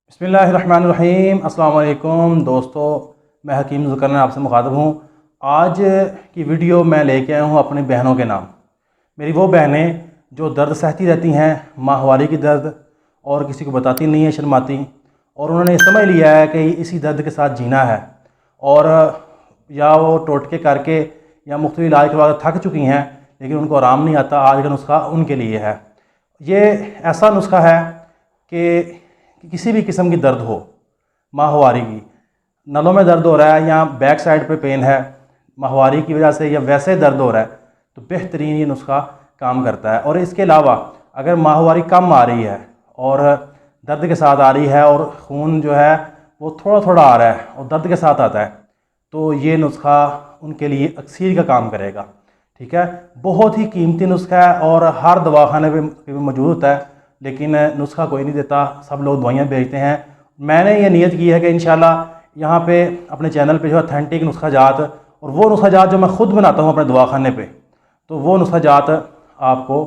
बिस्मिल्लाहिर्रहमानिर्रहीम। अस्सलाम वालेकुम दोस्तों, मैं हकीम ज़ुल्करनैन आपसे मुखातब हूँ। आज की वीडियो मैं लेके आया हूँ अपनी बहनों के नाम। मेरी वो बहनें जो दर्द सहती रहती हैं, माहवारी की दर्द, और किसी को बताती नहीं है, शर्माती, और उन्होंने समझ लिया है कि इसी दर्द के साथ जीना है, और या वो टोटके करके या मुख्तलिफ इलाज के बाद थक चुकी हैं लेकिन उनको आराम नहीं आता। आज का नुस्खा उनके लिए है। ये ऐसा नुस्खा है कि किसी भी किस्म की दर्द हो, माहवारी की, नलों में दर्द हो रहा है या बैक साइड पे पेन है माहवारी की वजह से, या वैसे दर्द हो रहा है, तो बेहतरीन ये नुस्खा काम करता है। और इसके अलावा अगर माहवारी कम आ रही है और दर्द के साथ आ रही है और खून जो है वो थोड़ा थोड़ा आ रहा है और दर्द के साथ आता है, तो ये नुस्खा उनके लिए अक्सीर का काम करेगा। ठीक है, बहुत ही कीमती नुस्खा है और हर दवाखाने पे मौजूद होता है, लेकिन नुस्खा कोई नहीं देता, सब लोग दवाइयाँ बेचते हैं। मैंने ये नियत की है कि इंशाल्लाह यहाँ पे अपने चैनल पे जो ऑथेंटिक नुस्खा जात और वो नुस्खा जात जो मैं ख़ुद बनाता हूँ अपने दवाखाने पे, तो वो नुस्खा जात आपको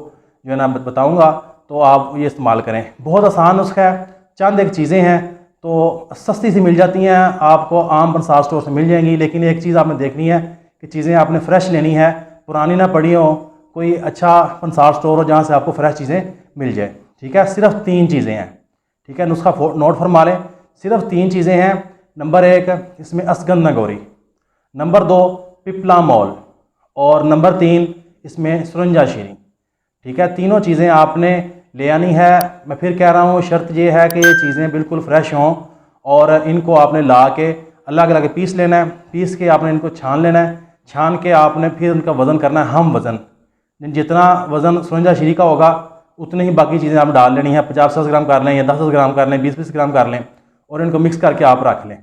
जो है ना बताऊँगा, तो आप ये इस्तेमाल करें। बहुत आसान नुस्खा है, चंद एक चीज़ें हैं तो सस्ती सी मिल जाती हैं, आपको आम पंसार स्टोर से मिल जाएंगी। लेकिन एक चीज़ आपने देखनी है कि चीज़ें आपने फ़्रेश लेनी है, पुरानी ना पड़ी हो। कोई अच्छा पंसार स्टोर हो जहाँ से आपको फ़्रेश चीज़ें मिल जाए। ठीक है, सिर्फ 3 चीज़ें हैं। ठीक है, नुस्खा नोट फरमा लें, सिर्फ 3 चीज़ें हैं। नंबर 1 इसमें असगंधा गोरी, नंबर 2 पिपला मॉल, और नंबर 3 इसमें सुरंजा शीरी। ठीक है, तीनों चीज़ें आपने ले आनी है। मैं फिर कह रहा हूँ, शर्त ये है कि ये चीज़ें बिल्कुल फ्रेश हों, और इनको आपने ला के अलग अलग पीस लेना है। पीस के आपने इनको छान लेना है। छान के आपने फिर उनका वज़न करना है, हम वज़न। जितना वज़न सुरंजा शीरी का होगा उतनी ही बाकी चीज़ें आप डाल लेनी है। 50-50 ग्राम कर लें या 10-10 ग्राम कर लें, 20-20 ग्राम कर लें, और इनको मिक्स करके आप रख लें।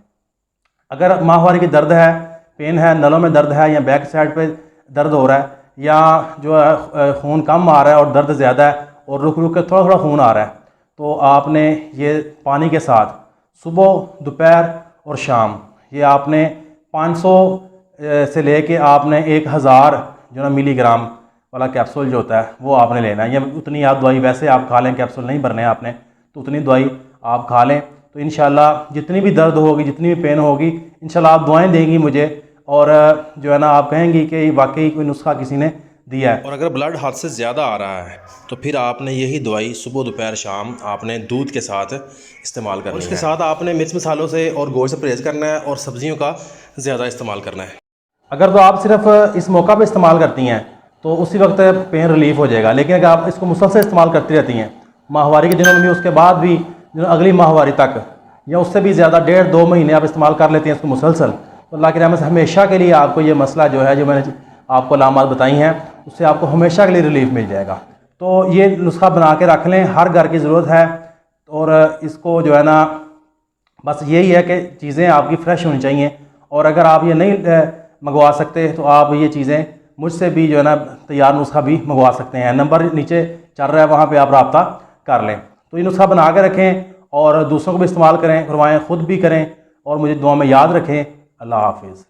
अगर माहवारी की दर्द है, पेन है, नलों में दर्द है, या बैक साइड पे दर्द हो रहा है, या जो है खून कम आ रहा है और दर्द ज़्यादा है और रुक रुक के थोड़ा थोड़ा खून आ रहा है, तो आपने ये पानी के साथ सुबह, दोपहर और शाम, ये आपने 500 से लेके आपने 1000 जो ना मिलीग्राम वाला कैप्सूल जो होता है वो आपने लेना है। या उतनी आप दवाई वैसे आप खा लें, कैप्सूल नहीं भरने हैं आपने, तो उतनी दवाई आप खा लें, तो इंशाल्लाह जितनी भी दर्द होगी, जितनी भी पेन होगी, इंशाल्लाह आप दुआएं देंगी मुझे, और जो है ना आप कहेंगी कि वाकई कोई नुस्खा किसी ने दिया है। और अगर ब्लड हाथ से ज़्यादा आ रहा है तो फिर आपने यही दवाई सुबह, दोपहर, शाम आपने दूध के साथ इस्तेमाल करनी है। और इसके साथ आपने मिर्च मसालों से और गोश्त से परहेज़ करना है और सब्जियों का ज़्यादा इस्तेमाल करना है। अगर तो आप सिर्फ इस मौका पे इस्तेमाल करती हैं तो उसी वक्त पेन रिलीफ हो जाएगा। लेकिन अगर आप इसको मुसलसल इस्तेमाल करती रहती हैं, माहवारी के दिनों में भी, उसके बाद भी, अगली माहवारी तक, या उससे भी ज़्यादा 1.5-2 महीने आप इस्तेमाल कर लेते हैं इसको मुसलसल, तो अल्लाह की रहमत से हमेशा के लिए आपको ये मसला जो है, जो मैंने आपको अलामात बताई हैं, उससे आपको हमेशा के लिए रिलीफ मिल जाएगा। तो ये नुस्खा बना के रख लें, हर घर की ज़रूरत है। और इसको जो है ना, बस यही है कि चीज़ें आपकी फ़्रेश होनी चाहिए। और अगर आप ये नहीं मंगवा सकते तो आप ये चीज़ें मुझसे भी जो है ना तैयार नुस्खा भी मंगवा सकते हैं। नंबर नीचे चल रहा है, वहाँ पे आप रब्ता कर लें। तो ये नुस्खा बना के रखें और दूसरों को भी इस्तेमाल करें, करवाएं, ख़ुद भी करें, और मुझे दुआ में याद रखें। अल्लाह हाफिज़।